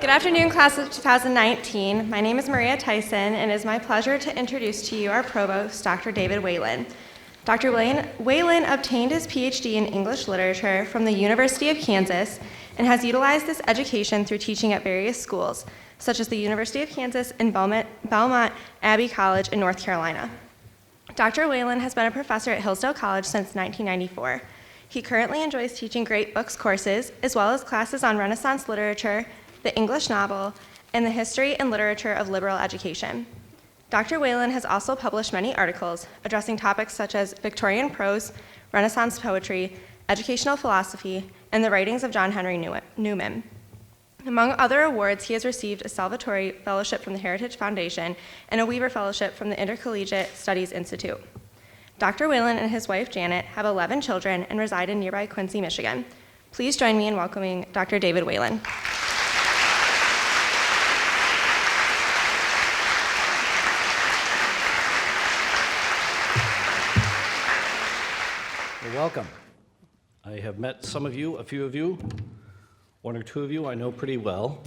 Good afternoon, class of 2019. My name is Maria Tyson, and it is my pleasure to introduce to you our provost, Dr. David Whalen. Dr. Whalen obtained his PhD in English literature from the University of Kansas and has utilized this education through teaching at various schools, such as the University of Kansas and Belmont Abbey College in North Carolina. Dr. Whalen has been a professor at Hillsdale College since 1994. He currently enjoys teaching great books courses, as well as classes on Renaissance literature, the English novel, and the history and literature of liberal education. Dr. Whalen has also published many articles addressing topics such as Victorian prose, Renaissance poetry, educational philosophy, and the writings of John Henry Newman. Among other awards, he has received a Salvatori Fellowship from the Heritage Foundation and a Weaver Fellowship from the Intercollegiate Studies Institute. Dr. Whalen and his wife, Janet, have 11 children and reside in nearby Quincy, Michigan. Please join me in welcoming Dr. David Whalen. Welcome. I have met some of you, a few of you, one or two of you I know pretty well.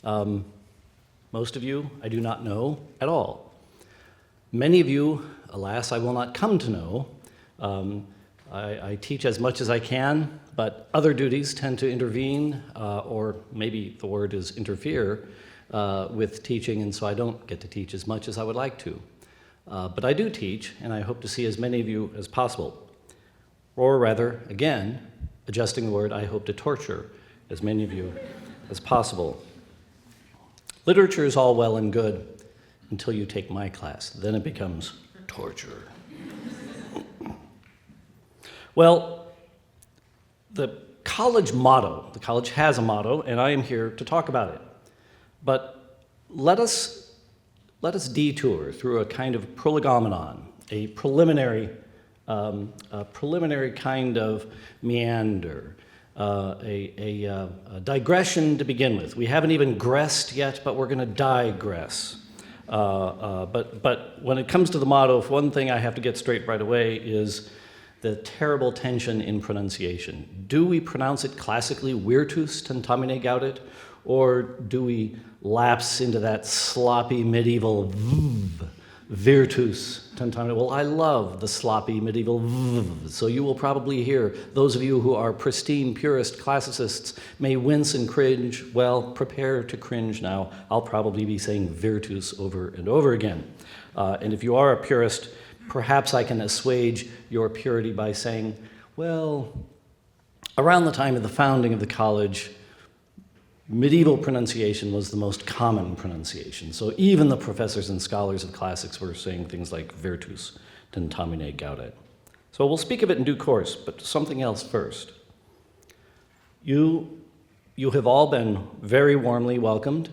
Most of you I do not know at all. Many of you, alas, I will not come to know. I teach as much as I can, but other duties tend to intervene, or maybe the word is interfere, with teaching, and so I don't get to teach as much as I would like to. But I do teach, and I hope to see as many of you as possible. Or rather, again, adjusting the word, I hope to torture as many of you as possible. Literature is all well and good until you take my class. Then it becomes torture. Well, the college motto, the college has a motto, and I am here to talk about it. But let us detour through a kind of prolegomenon, a preliminary kind of meander, a digression to begin with. We haven't even gressed yet, but we're going to digress. But when it comes to the motto, if one thing I have to get straight right away is the terrible tension in pronunciation. Do we pronounce it classically, virtus tentamine gaudet, or do we lapse into that sloppy medieval virtus tentamine? Well, I love the sloppy medieval so you will probably hear, those of you who are pristine purist classicists may wince and cringe. Well, prepare to cringe now. I'll probably be saying virtus over and over again. And if you are a purist, perhaps I can assuage your purity by saying, well, around the time of the founding of the college, medieval pronunciation was the most common pronunciation. So even the professors and scholars of classics were saying things like virtus tentamine gaudet. So we'll speak of it in due course, but something else first. You have all been very warmly welcomed.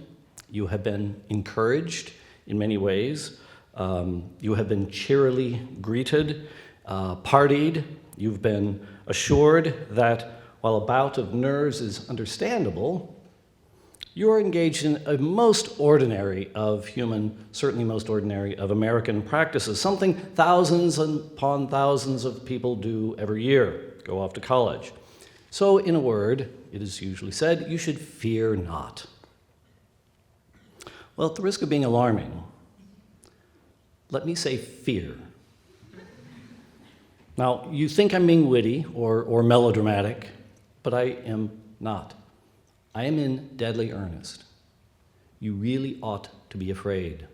You have been encouraged in many ways. You have been cheerily greeted, partied. You've been assured that while a bout of nerves is understandable, you are engaged in a most ordinary of human, certainly most ordinary of American practices, something thousands upon thousands of people do every year, go off to college. So in a word, it is usually said, you should fear not. Well, at the risk of being alarming, let me say fear. Now, you think I'm being witty or melodramatic, but I am not. I am in deadly earnest. You really ought to be afraid.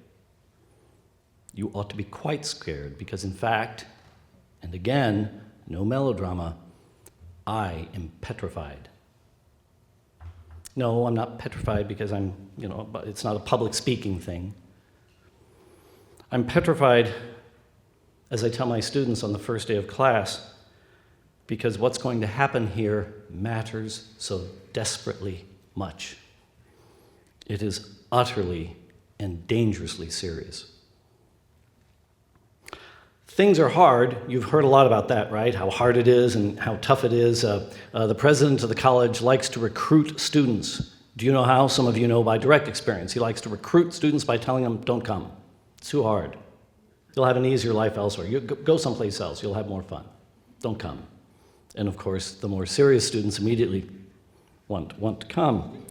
You ought to be quite scared because, in fact, and again, no melodrama, I am petrified. No, I'm not petrified because it's not a public speaking thing. I'm petrified, as I tell my students on the first day of class, because what's going to happen here matters so desperately much. It is utterly and dangerously serious. Things are hard. You've heard a lot about that, right? How hard it is and how tough it is. The president of the college likes to recruit students. Do you know how? Some of you know by direct experience. He likes to recruit students by telling them, don't come. It's too hard. You'll have an easier life elsewhere. You go someplace else. You'll have more fun. Don't come. And of course, the more serious students immediately want to come.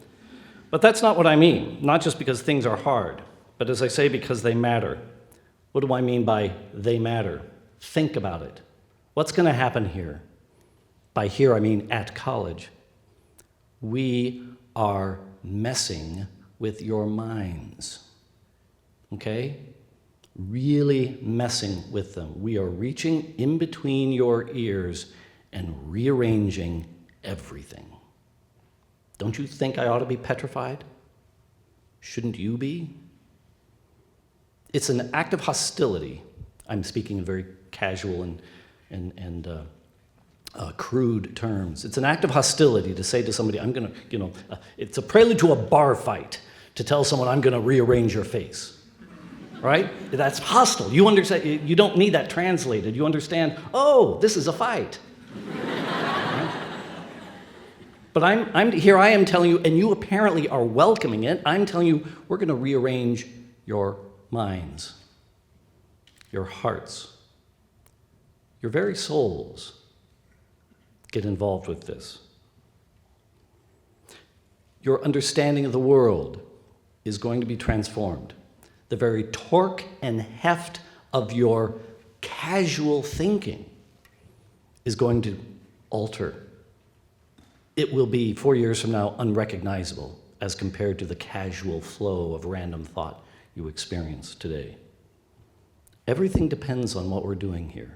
But that's not what I mean, not just because things are hard, but as I say, because they matter. What do I mean by they matter? Think about it. What's going to happen here? By here, I mean at college. We are messing with your minds, okay? Really messing with them. We are reaching in between your ears and rearranging everything. Don't you think I ought to be petrified? Shouldn't you be? It's an act of hostility. I'm speaking in very casual and crude terms. It's an act of hostility to say to somebody, I'm going to, it's a prelude to a bar fight to tell someone, I'm going to rearrange your face. Right? That's hostile. You understand? You don't need that translated. You understand, oh, this is a fight. But here I am telling you, and you apparently are welcoming it, I'm telling you, we're going to rearrange your minds, your hearts, your very souls. Get involved with this. Your understanding of the world is going to be transformed. The very torque and heft of your casual thinking is going to alter. It will be, 4 years from now, unrecognizable as compared to the casual flow of random thought you experience today. Everything depends on what we're doing here.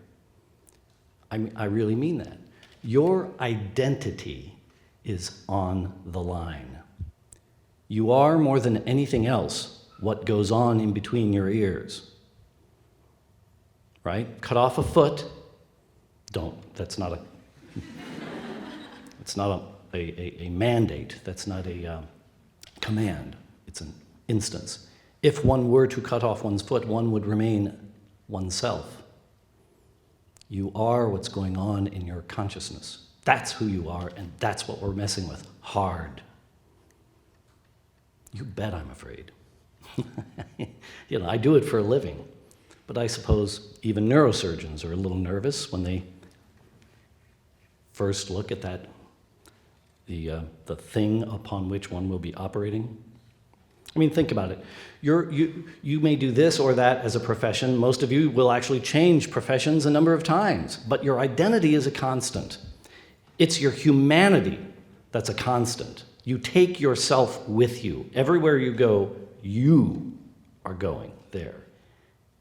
I really mean that. Your identity is on the line. You are, more than anything else, what goes on in between your ears. Right? Cut off a foot. Don't. That's not a... It's not a mandate. That's not a command. It's an instance. If one were to cut off one's foot, one would remain oneself. You are what's going on in your consciousness. That's who you are, and that's what we're messing with. Hard. You bet I'm afraid. I do it for a living. But I suppose even neurosurgeons are a little nervous when they first look at that, the thing upon which one will be operating. I mean, think about it. You may do this or that as a profession. Most of you will actually change professions a number of times, but your identity is a constant. It's your humanity that's a constant. You take yourself with you. Everywhere you go, you are going there.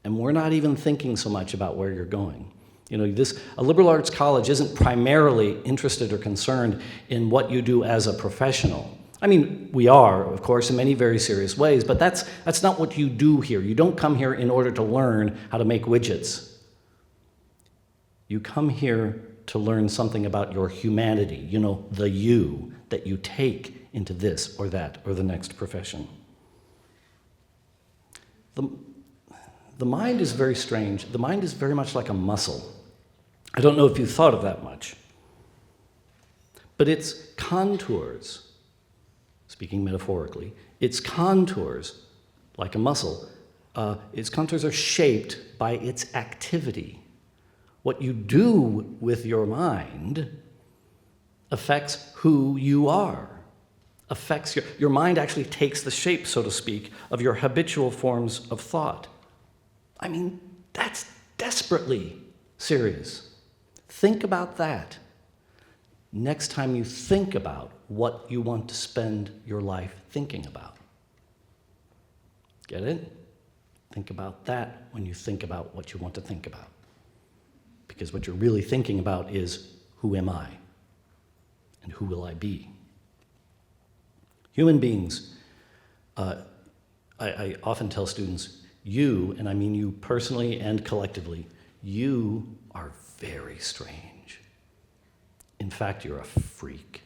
And we're not even thinking so much about where you're going. A liberal arts college isn't primarily interested or concerned in what you do as a professional. I mean, we are, of course, in many very serious ways, but that's not what you do here. You don't come here in order to learn how to make widgets. You come here to learn something about your humanity, the you that you take into this or that or the next profession. The mind is very strange. The mind is very much like a muscle. I don't know if you've thought of that much. But its contours, speaking metaphorically, its contours, like a muscle, its contours are shaped by its activity. What you do with your mind affects who you are. Affects your mind actually takes the shape, so to speak, of your habitual forms of thought. I mean, that's desperately serious. Think about that next time you think about what you want to spend your life thinking about. Get it? Think about that when you think about what you want to think about. Because what you're really thinking about is, who am I? And who will I be? Human beings, I often tell students, you, and I mean you personally and collectively, you are very strange. In fact, you're a freak.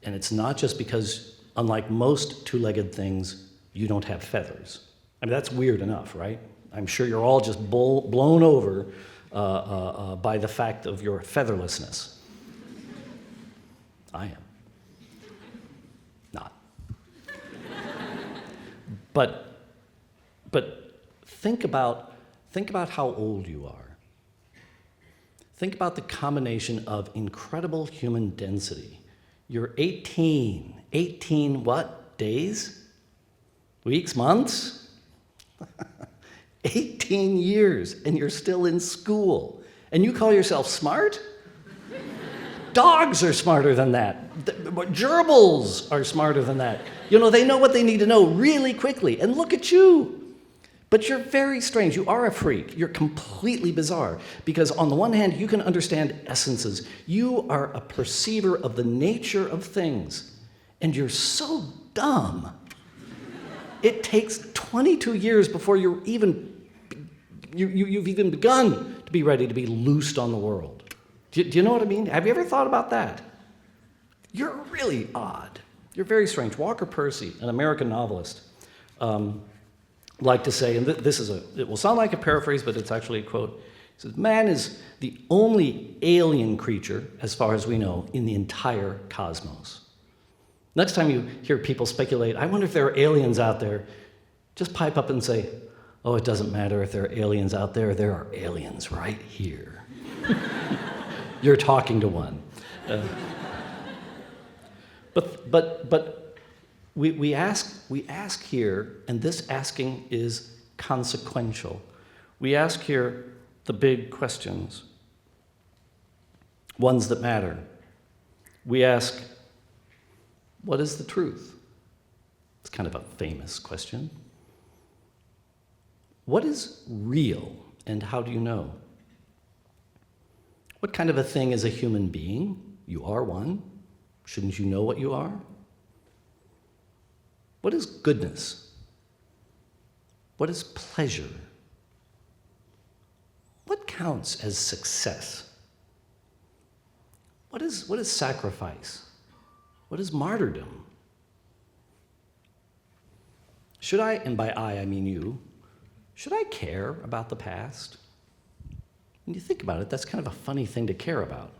And it's not just because, unlike most two-legged things, you don't have feathers. I mean, that's weird enough, right? I'm sure you're all just blown over by the fact of your featherlessness. I am. Not. But think about how old you are. Think about the combination of incredible human density. You're 18. 18 what? Days? Weeks? Months? 18 years, and you're still in school. And you call yourself smart? Dogs are smarter than that. Gerbils are smarter than that. You know, they know what they need to know really quickly. And look at you. But you're very strange. You are a freak. You're completely bizarre. Because on the one hand, you can understand essences. You are a perceiver of the nature of things. And you're so dumb. It takes 22 years before you've even begun to be ready to be loosed on the world. Do you know what I mean? Have you ever thought about that? You're really odd. You're very strange. Walker Percy, an American novelist, liked to say, and it will sound like a paraphrase, but it's actually a quote. He says, man is the only alien creature, as far as we know, in the entire cosmos. Next time you hear people speculate, I wonder if there are aliens out there, just pipe up and say, oh, it doesn't matter if there are aliens out there are aliens right here. You're talking to one. But we ask here, and this asking is consequential. We ask here the big questions, ones that matter. We ask, what is the truth? It's kind of a famous question. What is real, and how do you know? What kind of a thing is a human being? You are one. Shouldn't you know what you are? What is goodness? What is pleasure? What counts as success? What is sacrifice? What is martyrdom? Should I, and by I mean you, should I care about the past? When you think about it, that's kind of a funny thing to care about.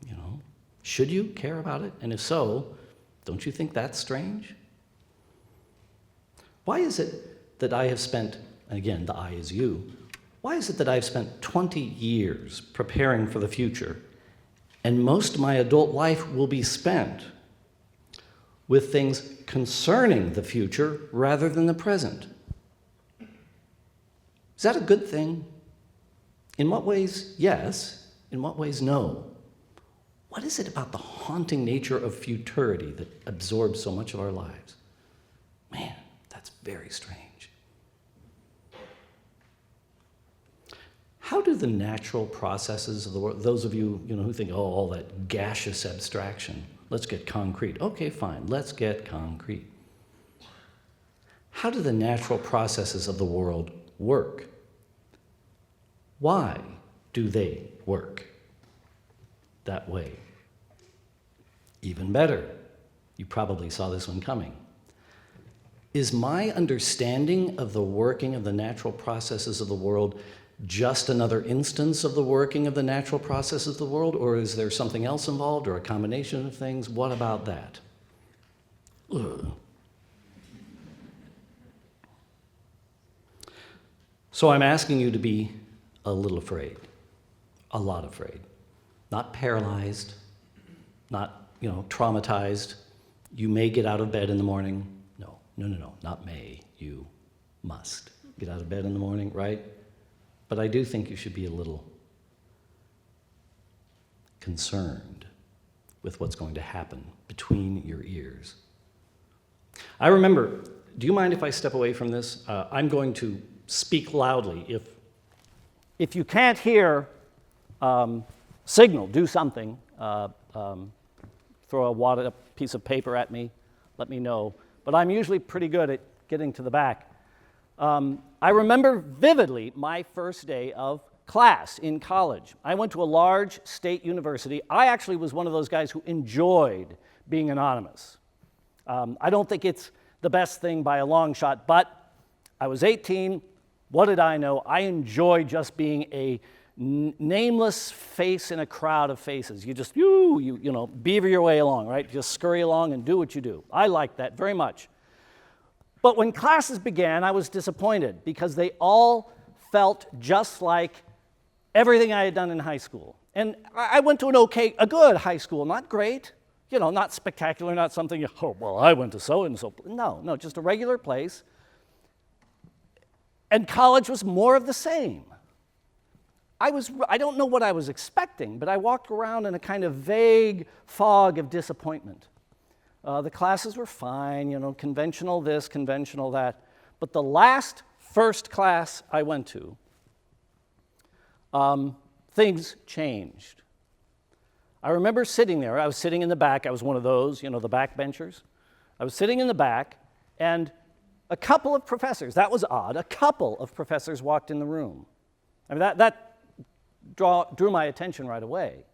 You know, should you care about it? And if so, don't you think that's strange? Why is it that I have spent, and again, the I is you, why is it that I've spent 20 years preparing for the future, and most of my adult life will be spent with things concerning the future rather than the present? Is that a good thing? In what ways, yes. In what ways, no. What is it about the haunting nature of futurity that absorbs so much of our lives? Man, that's very strange. How do the natural processes of the world, those of you, who think, oh, all that gaseous abstraction, let's get concrete. Okay, fine, let's get concrete. How do the natural processes of the world work? Why do they work that way? Even better, you probably saw this one coming. Is my understanding of the working of the natural processes of the world just another instance of the working of the natural processes of the world, or is there something else involved, or a combination of things? What about that? Ugh. So I'm asking you to be a little afraid, a lot afraid. Not paralyzed, not, traumatized. You may get out of bed in the morning. No, not may. You must get out of bed in the morning, right? But I do think you should be a little concerned with what's going to happen between your ears. I remember, do you mind if I step away from this? I'm going to speak loudly. If you can't hear, signal, do something. Throw a piece of paper at me, let me know. But I'm usually pretty good at getting to the back. I remember vividly my first day of class in college. I went to a large state university. I actually was one of those guys who enjoyed being anonymous. I don't think it's the best thing by a long shot, but I was 18. What did I know? I enjoyed just being a nameless face in a crowd of faces. You just, beaver your way along, right? Just scurry along and do what you do. I liked that very much. But when classes began, I was disappointed because they all felt just like everything I had done in high school. And I went to a good high school, not great, not spectacular, not something, oh, well, I went to so-and-so. No, just a regular place. And college was more of the same. I don't know what I was expecting, but I walked around in a kind of vague fog of disappointment. The classes were fine, conventional this, conventional that. But the first class I went to, things changed. I remember sitting there. I was sitting in the back. I was one of those, the backbenchers. I was sitting in the back, and a couple of professors, that was odd, a couple of professors walked in the room. I mean, that drew my attention right away.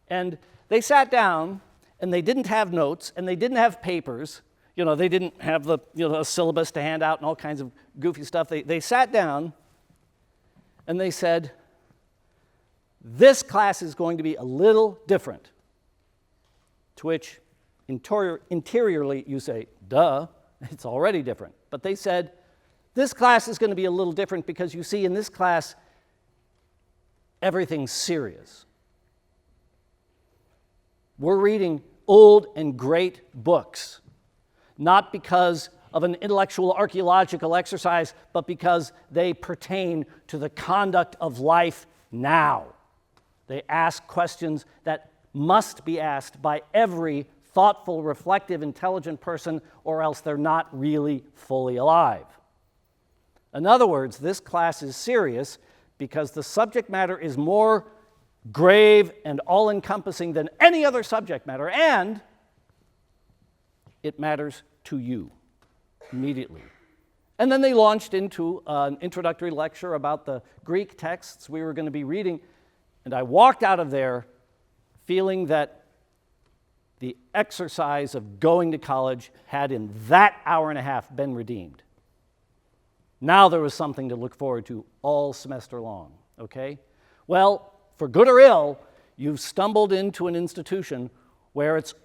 And they sat down, and they didn't have notes, and they didn't have papers. They didn't have a syllabus to hand out and all kinds of goofy stuff. They sat down, and they said, this class is going to be a little different. To which, interiorly, you say, duh, it's already different. But they said, this class is going to be a little different because you see, in this class, everything's serious. We're reading old and great books, not because of an intellectual archaeological exercise, but because they pertain to the conduct of life now. They ask questions that must be asked by every thoughtful, reflective, intelligent person, or else they're not really fully alive. In other words, this class is serious because the subject matter is more grave and all-encompassing than any other subject matter, and it matters to you immediately. And then they launched into an introductory lecture about the Greek texts we were going to be reading, and I walked out of there feeling that the exercise of going to college had in that hour and a half been redeemed. Now there was something to look forward to all semester long, okay? Well, for good or ill, you've stumbled into an institution where it's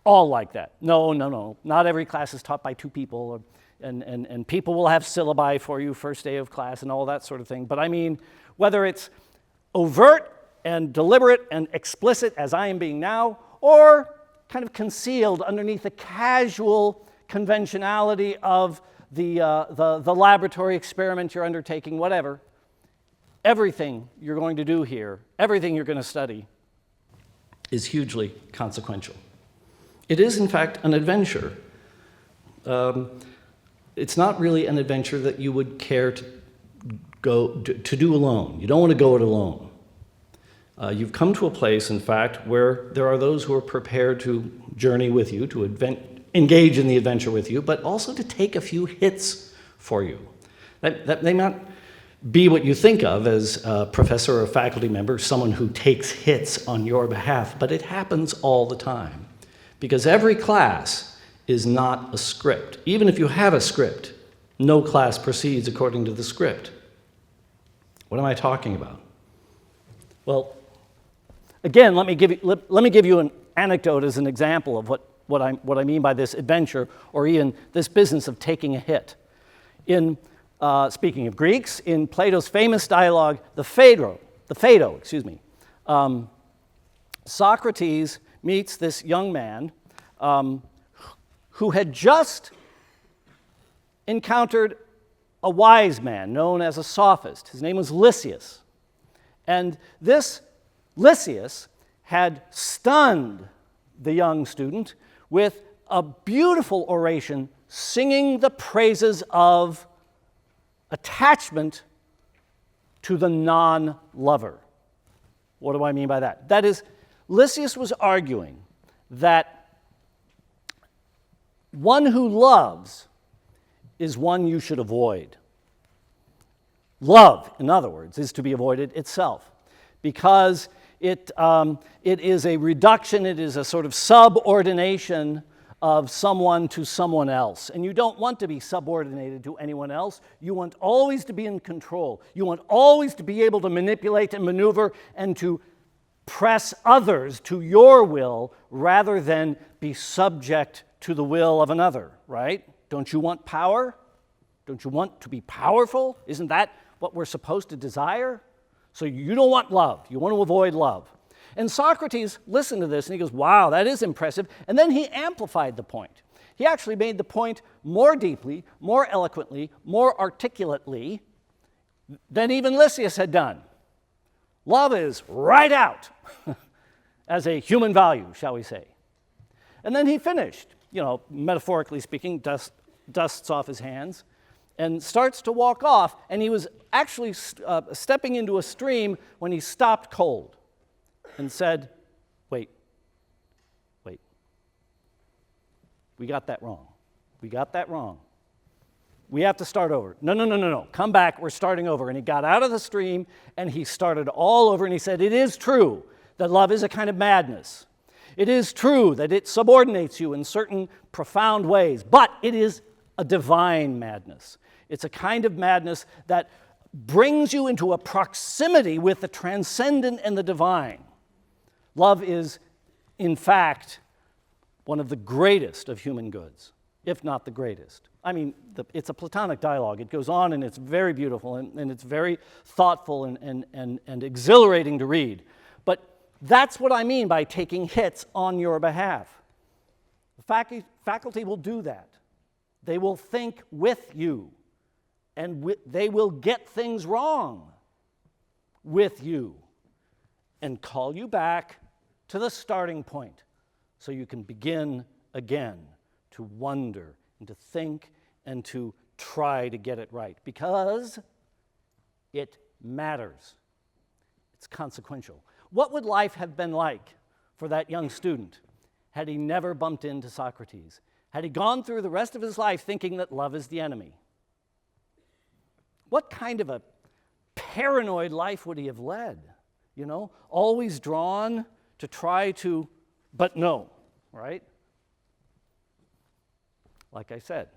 all like that. No, not every class is taught by two people, and people will have syllabi for you first day of class and all that sort of thing. But I mean, whether it's overt and deliberate and explicit, as I am being now, or kind of concealed underneath the casual conventionality of the laboratory experiment you're undertaking, whatever, everything you're going to do here, everything you're going to study, is hugely consequential. It is, in fact, an adventure. It's not really an adventure that you would care to do alone. You don't want to go it alone. You've come to a place, in fact, where there are those who are prepared to journey with you, to engage in the adventure with you, but also to take a few hits for you. That may not be what you think of as a professor or a faculty member, someone who takes hits on your behalf, but it happens all the time. Because every class is not a script. Even if you have a script, no class proceeds according to the script. What am I talking about? Well, again, let me give you an anecdote as an example of what I mean by this adventure, or even this business of taking a hit. Speaking of Greeks, in Plato's famous dialogue, the Phaedo, Socrates meets this young man who had just encountered a wise man known as a sophist. His name was Lysias. And this Lysias had stunned the young student with a beautiful oration singing the praises of attachment to the non-lover. What do I mean by that? That is, Lysias was arguing that one who loves is one you should avoid. Love, in other words, is to be avoided itself, because it is a reduction, it is a sort of subordination of someone to someone else. And you don't want to be subordinated to anyone else. You want always to be in control. You want always to be able to manipulate and maneuver and to press others to your will rather than be subject to the will of another, right? Don't you want power? Don't you want to be powerful? Isn't that what we're supposed to desire? So you don't want love. You want to avoid love. And Socrates listened to this and he goes, wow, that is impressive. And then he amplified the point. He actually made the point more deeply, more eloquently, more articulately than even Lysias had done. Love is right out as a human value, shall we say. And then he finished, metaphorically speaking, dusts off his hands and starts to walk off. And he was actually stepping into a stream when he stopped cold and said, wait, we got that wrong. We got that wrong. We have to start over. No. Come back, we're starting over. And he got out of the stream and he started all over and he said, it is true that love is a kind of madness. It is true that it subordinates you in certain profound ways, but it is a divine madness. It's a kind of madness that brings you into a proximity with the transcendent and the divine. Love is, in fact, one of the greatest of human goods, if not the greatest. I mean, it's a Platonic dialogue. It goes on and it's very beautiful and it's very thoughtful and exhilarating to read. But that's what I mean by taking hits on your behalf. The faculty will do that. They will think with you, and they will get things wrong with you and call you back to the starting point so you can begin again to wonder and to think and to try to get it right, because it matters. It's consequential. What would life have been like for that young student had he never bumped into Socrates? Had he gone through the rest of his life thinking that love is the enemy? What kind of a paranoid life would he have led? Always drawn to try to, but no, right? Like I said,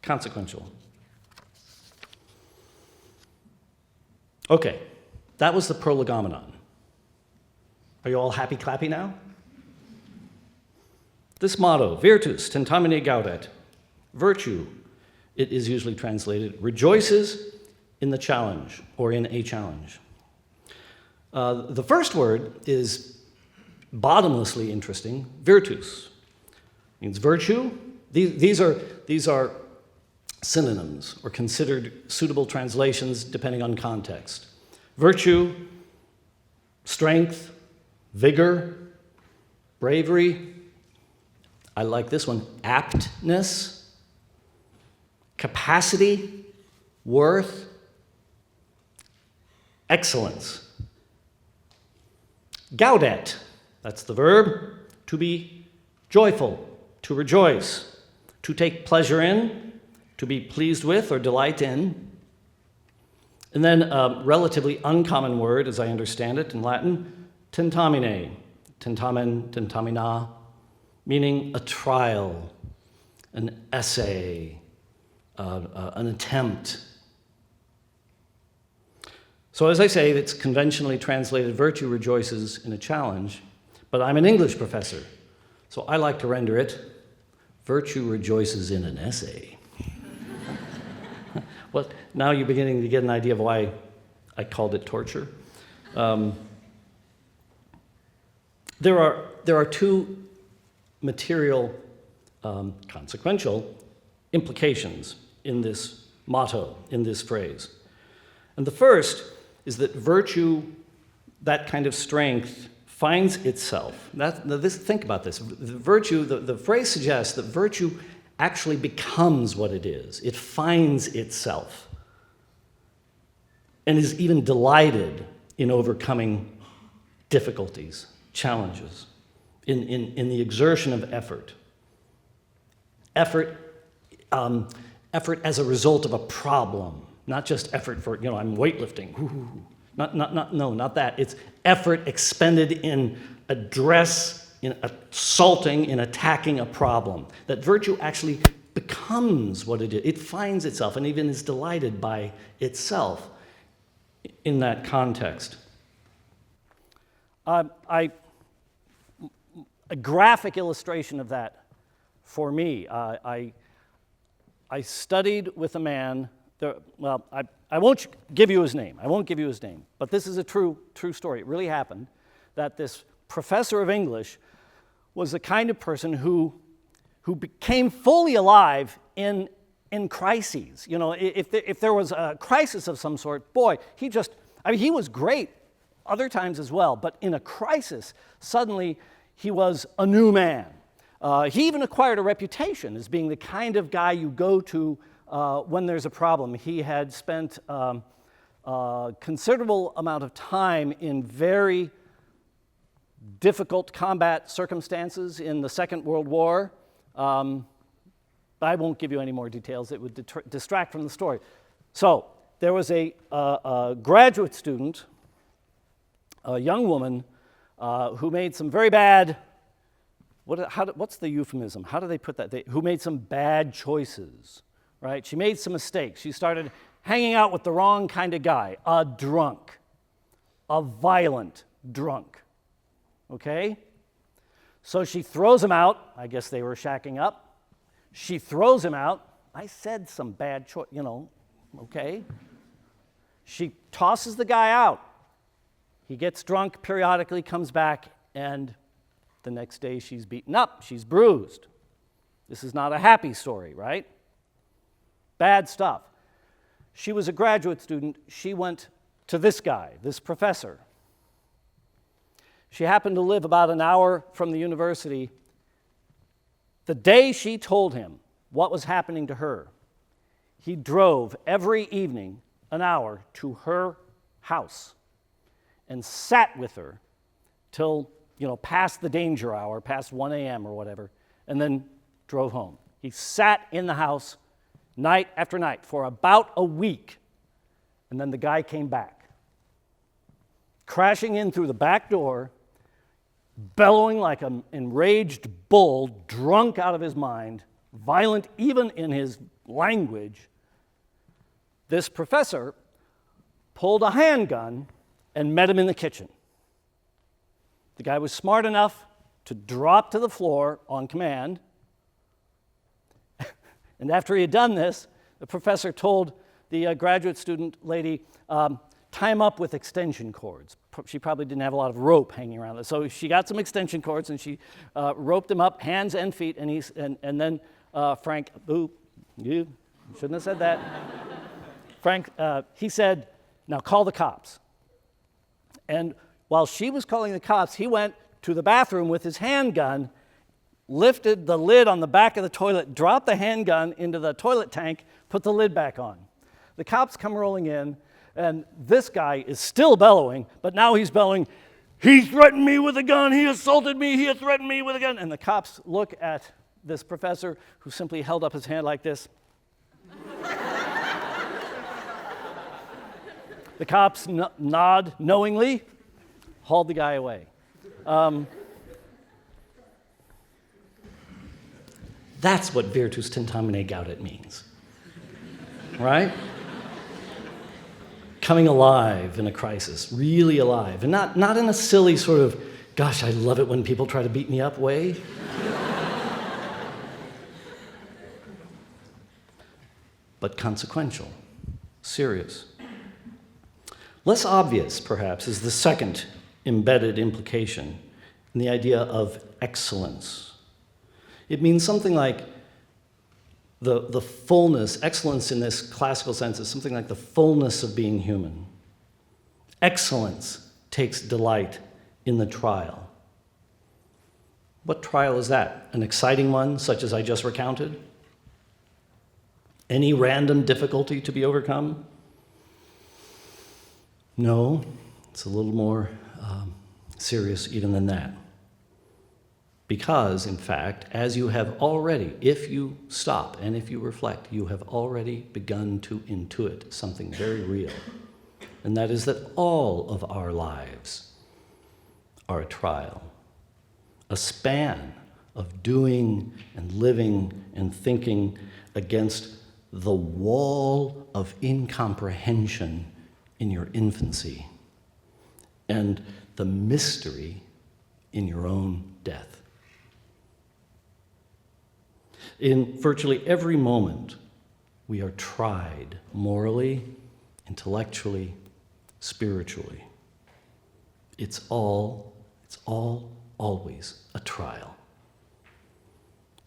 consequential. Okay, that was the prolegomenon. Are you all happy clappy now? This motto, virtus tentamine gaudet, virtue, it is usually translated, rejoices in the challenge or in a challenge. The first word is bottomlessly interesting, virtus. Means virtue. These are synonyms or considered suitable translations depending on context. Virtue, strength, vigor, bravery. I like this one, aptness, capacity, worth, excellence. Gaudet, that's the verb, to be joyful, to rejoice, to take pleasure in, to be pleased with or delight in. And then a relatively uncommon word, as I understand it in Latin, tentamine, tentamen, tentamina, meaning a trial, an essay, an attempt. So as I say, it's conventionally translated, virtue rejoices in a challenge, but I'm an English professor, so I like to render it, virtue rejoices in an essay. Well, now you're beginning to get an idea of why I called it torture. There are two material, consequential implications in this motto, in this phrase. And the first is that virtue, that kind of strength, finds itself. Think about this. The phrase suggests that virtue actually becomes what it is. It finds itself and is even delighted in overcoming difficulties, challenges, in the exertion of effort. Effort as a result of a problem, not just effort for, I'm weightlifting. Not that. It's effort expended in in assaulting, in attacking a problem. That virtue actually becomes what it is. It finds itself and even is delighted by itself in that context. A graphic illustration of that for me, I studied with a man, I I won't give you his name. I won't give you his name. But this is a true story. It really happened that this professor of English was the kind of person who became fully alive in crises. You know, if there was a crisis of some sort, boy, he was great other times as well, but in a crisis, suddenly he was a new man. He even acquired a reputation as being the kind of guy you go to when there's a problem. He had spent a considerable amount of time in very difficult combat circumstances in the Second World War. I won't give you any more details. It would distract from the story. So there was a graduate student, a young woman, who made some very bad, what's the euphemism? How do they put that? Who made some bad choices, right? She made some mistakes. She started hanging out with the wrong kind of guy, a drunk, a violent drunk, okay? So she throws him out. I guess they were shacking up. She throws him out. I said some bad choice, okay? She tosses the guy out. He gets drunk periodically, comes back, and the next day she's beaten up, she's bruised. This is not a happy story, right? Bad stuff. She was a graduate student. She went to this guy, this professor. She happened to live about an hour from the university. The day she told him what was happening to her, he drove every evening an hour to her house and sat with her till, past the danger hour, past 1 a.m. or whatever, and then drove home. He sat in the house night after night for about a week, and then the guy came back, crashing in through the back door, bellowing like an enraged bull, drunk out of his mind, violent even in his language. This professor pulled a handgun and met him in the kitchen. The guy was smart enough to drop to the floor on command. And after he had done this, the professor told the graduate student lady, tie him up with extension cords. She probably didn't have a lot of rope hanging around. So she got some extension cords and she roped him up, hands and feet, and then Frank, you shouldn't have said that. Frank, he said, now call the cops. And while she was calling the cops, he went to the bathroom with his handgun, lifted the lid on the back of the toilet, dropped the handgun into the toilet tank, put the lid back on. The cops come rolling in, and this guy is still bellowing, but now he's bellowing, he threatened me with a gun, he assaulted me, he threatened me with a gun. And the cops look at this professor who simply held up his hand like this. The cops nod knowingly, hauled the guy away. That's what Virtus Tentamine Gaudet means, right? Coming alive in a crisis, really alive, and not in a silly sort of, gosh, I love it when people try to beat me up way. But consequential, serious. Less obvious, perhaps, is the second embedded implication in the idea of excellence. It means something like the fullness, excellence in this classical sense is something like the fullness of being human. Excellence takes delight in the trial. What trial is that? An exciting one, such as I just recounted? Any random difficulty to be overcome? No, it's a little more serious even than that. Because, in fact, as you have already, if you stop and if you reflect, you have already begun to intuit something very real. And that is that all of our lives are a trial, a span of doing and living and thinking against the wall of incomprehension in your infancy and the mystery in your own death. In virtually every moment, we are tried morally, intellectually, spiritually. It's all always a trial.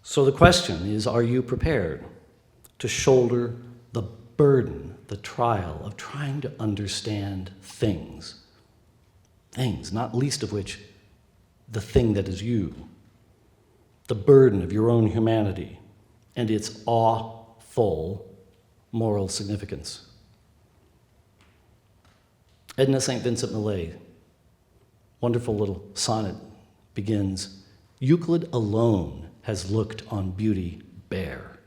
So the question is, are you prepared to shoulder the burden, the trial of trying to understand things? Things, not least of which the thing that is you. The burden of your own humanity and its awful moral significance. Edna St. Vincent Millay, wonderful little sonnet, begins, Euclid alone has looked on beauty bare.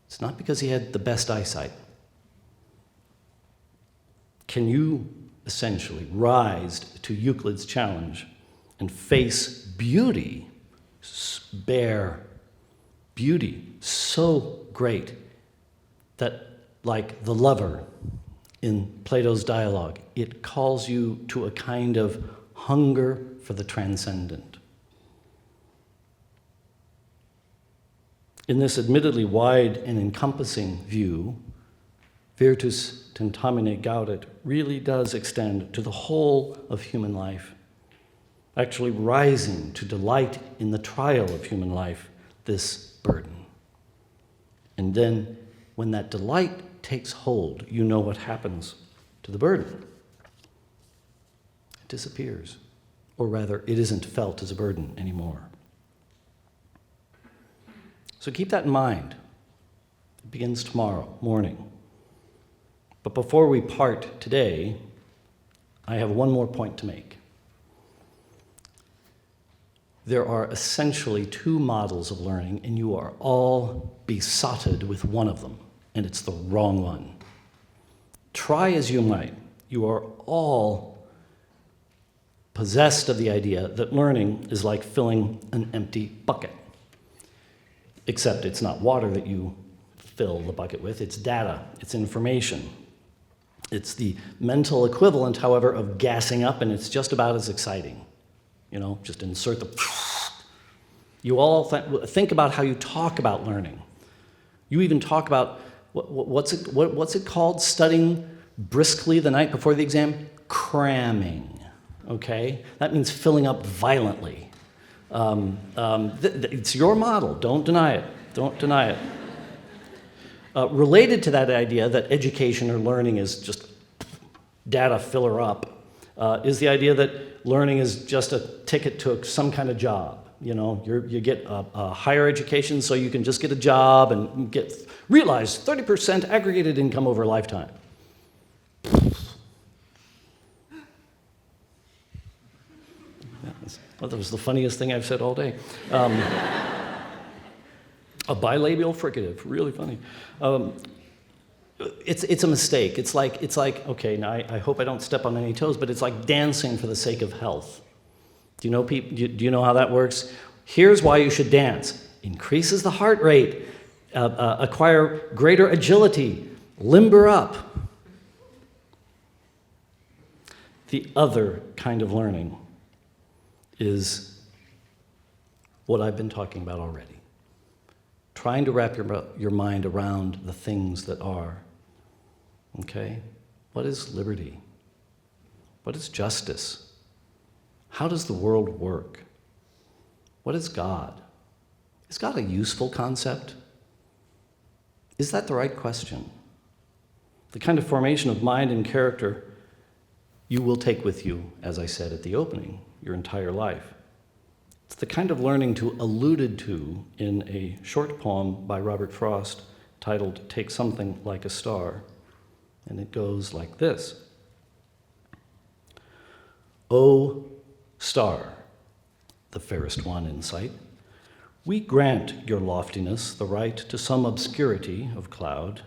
It's not because he had the best eyesight. Can you essentially rise to Euclid's challenge and face beauty, bare beauty, so great that, like the lover in Plato's dialogue, it calls you to a kind of hunger for the transcendent. In this admittedly wide and encompassing view, Virtus Tentamine Gaudet really does extend to the whole of human life, actually rising to delight in the trial of human life, this burden. And then, when that delight takes hold, you know what happens to the burden. It disappears, or rather, it isn't felt as a burden anymore. So keep that in mind. It begins tomorrow morning. But before we part today, I have one more point to make. There are essentially two models of learning, and you are all besotted with one of them, and it's the wrong one. Try as you might, you are all possessed of the idea that learning is like filling an empty bucket. Except it's not water that you fill the bucket with, it's data, it's information. It's the mental equivalent, however, of gassing up, and it's just about as exciting. You know, just insert the... You all think about how you talk about learning. You even talk about, what's it called, studying briskly the night before the exam? Cramming, okay? That means filling up violently. It's your model, don't deny it, don't deny it. Related to that idea that education or learning is just data filler up, is the idea that learning is just a ticket to some kind of job. You know, you get a higher education so you can just get a job and realize 30% aggregated income over a lifetime. Well, that was the funniest thing I've said all day. A bilabial fricative, really funny. It's a mistake. It's like okay, now I hope I don't step on any toes, but it's like dancing for the sake of health. Do you know how that works? Here's why you should dance. Increases the heart rate, acquire greater agility, limber up. The other kind of learning is what I've been talking about already. Trying to wrap your mind around the things that are. Okay? What is liberty? What is justice? How does the world work? What is God? Is God a useful concept? Is that the right question? The kind of formation of mind and character you will take with you, as I said at the opening, your entire life. It's the kind of learning alluded to in a short poem by Robert Frost titled Take Something Like a Star, and it goes like this. O star, the fairest one in sight, we grant your loftiness the right to some obscurity of cloud.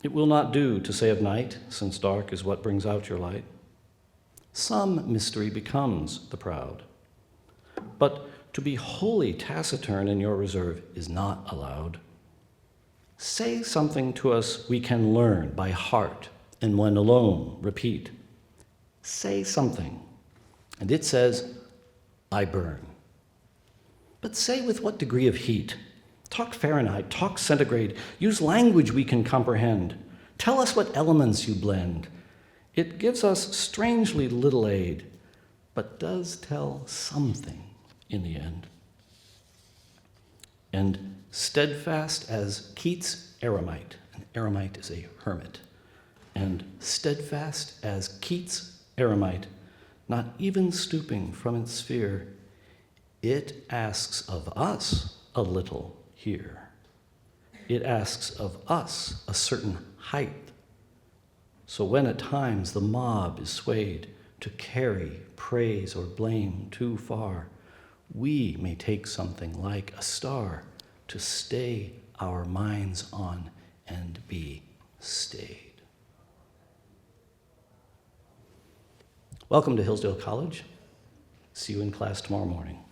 It will not do to say of night, since dark is what brings out your light. Some mystery becomes the proud, but to be wholly taciturn in your reserve is not allowed. Say something to us we can learn by heart, and when alone, repeat. Say something, and it says, I burn. But say with what degree of heat, Talk Fahrenheit, talk centigrade, use language we can comprehend. Tell us what elements you blend. It gives us strangely little aid, but does tell something in the end. And steadfast as Keats' eremite, an eremite is a hermit, and steadfast as Keats' eremite, not even stooping from its sphere, it asks of us a little here. It asks of us a certain height. So when at times the mob is swayed to carry praise or blame too far, we may take something like a star to stay our minds on and be stayed. Welcome to Hillsdale College. See you in class tomorrow morning.